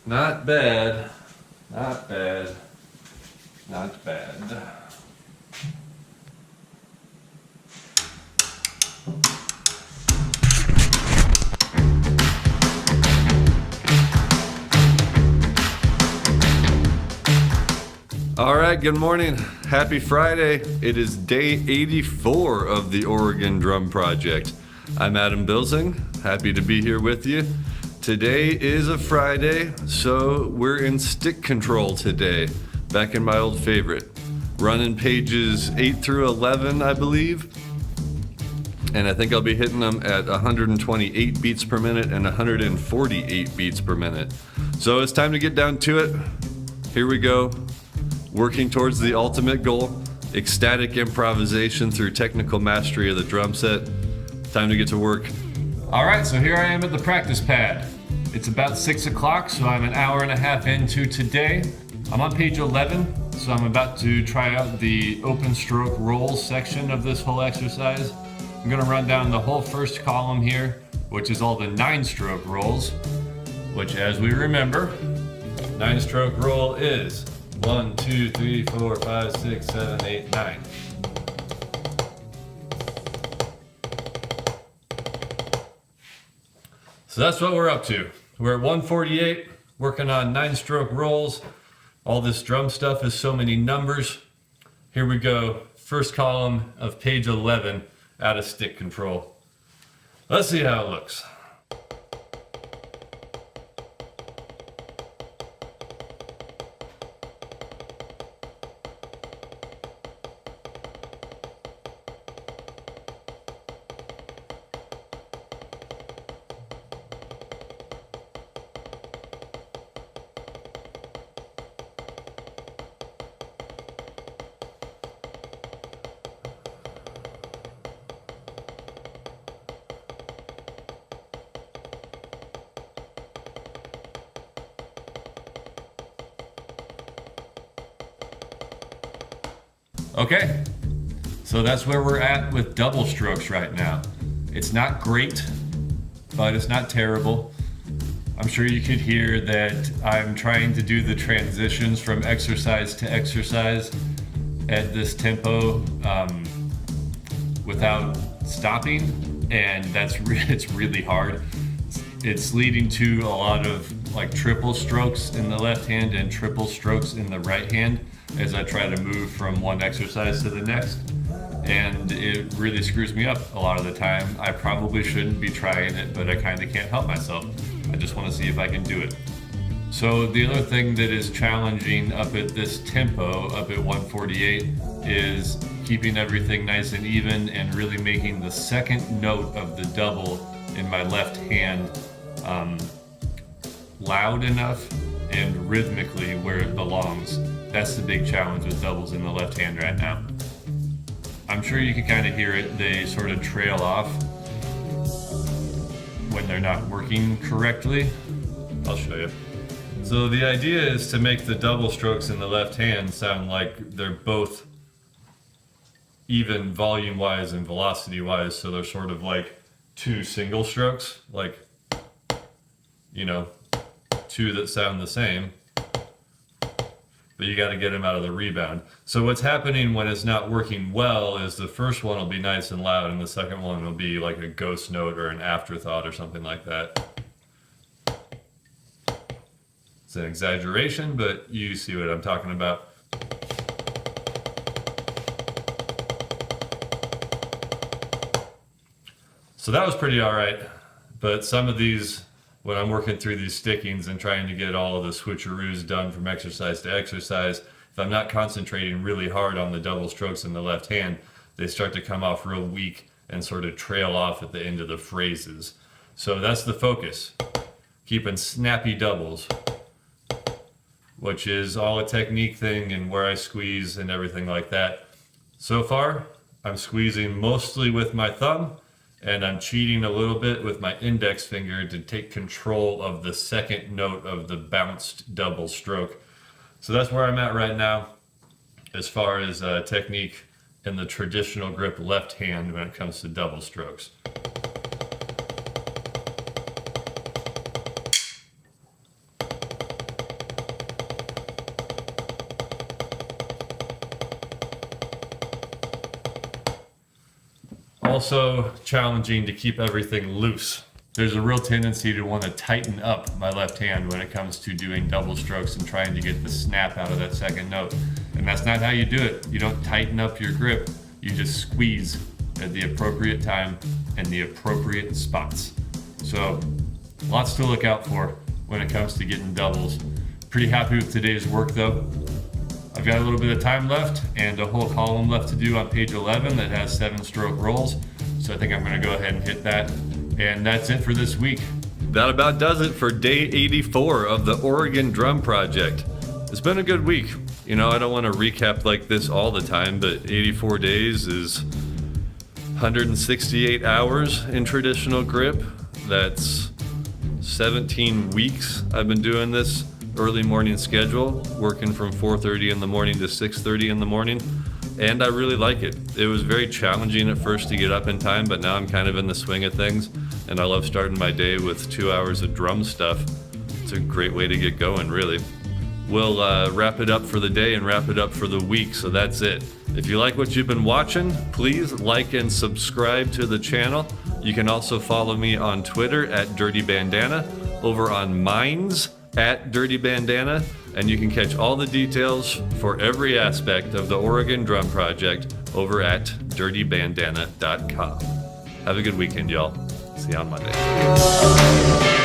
Not bad. Not bad. Not bad. All right, good morning. Happy Friday. It is day 84 of the Oregon Drum Project. I'm Adam Bilsing. Happy to be here with you. Today is a Friday, so we're in stick control today. Back in my old favorite. Running pages 8 through 11, I believe. And I think I'll be hitting them at 128 beats per minute and 148 beats per minute. So it's time to get down to it. Here we go. Working towards the ultimate goal, ecstatic improvisation through technical mastery of the drum set. Time to get to work. All right, so here I am at the practice pad. It's about 6 o'clock, so I'm an hour and a half into today. I'm on page 11, so I'm about to try out the open stroke rolls section of this whole exercise. I'm gonna run down the whole first column here, which is all the 9-stroke rolls, which, as we remember, 9-stroke roll is 1, 2, 3, 4, 5, 6, 7, 8, 9. So that's what we're up to. We're at 148, working on 9-stroke rolls. All this drum stuff is so many numbers. Here we go. First column of page 11 out of stick control. Let's see how it looks. Okay, so that's where we're at with double strokes right now. It's not great, but it's not terrible. I'm sure you could hear that I'm trying to do the transitions from exercise to exercise at this tempo without stopping, and it's really hard. It's leading to a lot of like triple strokes in the left hand and triple strokes in the right hand as I try to move from one exercise to the next, and it really screws me up a lot of the time. I probably shouldn't be trying it, but I kind of can't help myself. I just want to see if I can do it. So the other thing that is challenging up at this tempo, up at 148, is keeping everything nice and even and really making the second note of the double in my left hand loud enough and rhythmically where it belongs. That's the big challenge with doubles in the left hand right now. I'm sure you can kind of hear it. They sort of trail off when they're not working correctly. I'll show you. So the idea is to make the double strokes in the left hand sound like they're both even volume-wise and velocity-wise, so they're sort of like two single strokes, like, you know, two that sound the same, but you got to get them out of the rebound. So what's happening when it's not working well is the first one will be nice and loud, and the second one will be like a ghost note or an afterthought or something like that. It's an exaggeration, but you see what I'm talking about. So that was pretty all right, but some of these, when I'm working through these stickings and trying to get all of the switcheroos done from exercise to exercise, if I'm not concentrating really hard on the double strokes in the left hand, they start to come off real weak and sort of trail off at the end of the phrases. So that's the focus, keeping snappy doubles, which is all a technique thing and where I squeeze and everything like that. So far, I'm squeezing mostly with my thumb, and I'm cheating a little bit with my index finger to take control of the second note of the bounced double stroke. So that's where I'm at right now as far as technique in the traditional grip left hand when it comes to double strokes. also challenging to keep everything loose. There's a real tendency to want to tighten up my left hand when it comes to doing double strokes and trying to get the snap out of that second note. And that's not how you do it. You don't tighten up your grip, you just squeeze at the appropriate time and the appropriate spots. So lots to look out for when it comes to getting doubles. Pretty happy with today's work though. I've got a little bit of time left and a whole column left to do on page 11 that has 7-stroke rolls. So I think I'm gonna go ahead and hit that. And that's it for this week. That about does it for day 84 of the Oregon Drum Project. It's been a good week. You know, I don't want to recap like this all the time, but 84 days is 168 hours in traditional grip. That's 17 weeks I've been doing this early morning schedule, working from 4:30 in the morning to 6:30 in the morning. And I really like it. It was very challenging at first to get up in time, but now I'm kind of in the swing of things. And I love starting my day with 2 hours of drum stuff. It's a great way to get going, really. We'll wrap it up for the day and wrap it up for the week, so that's it. If you like what you've been watching, please like and subscribe to the channel. You can also follow me on Twitter at Dirty Bandana, over on Minds at Dirty Bandana, and you can catch all the details for every aspect of the Oregon Drum Project over at dirtybandana.com. Have a good weekend, y'all. See you on Monday.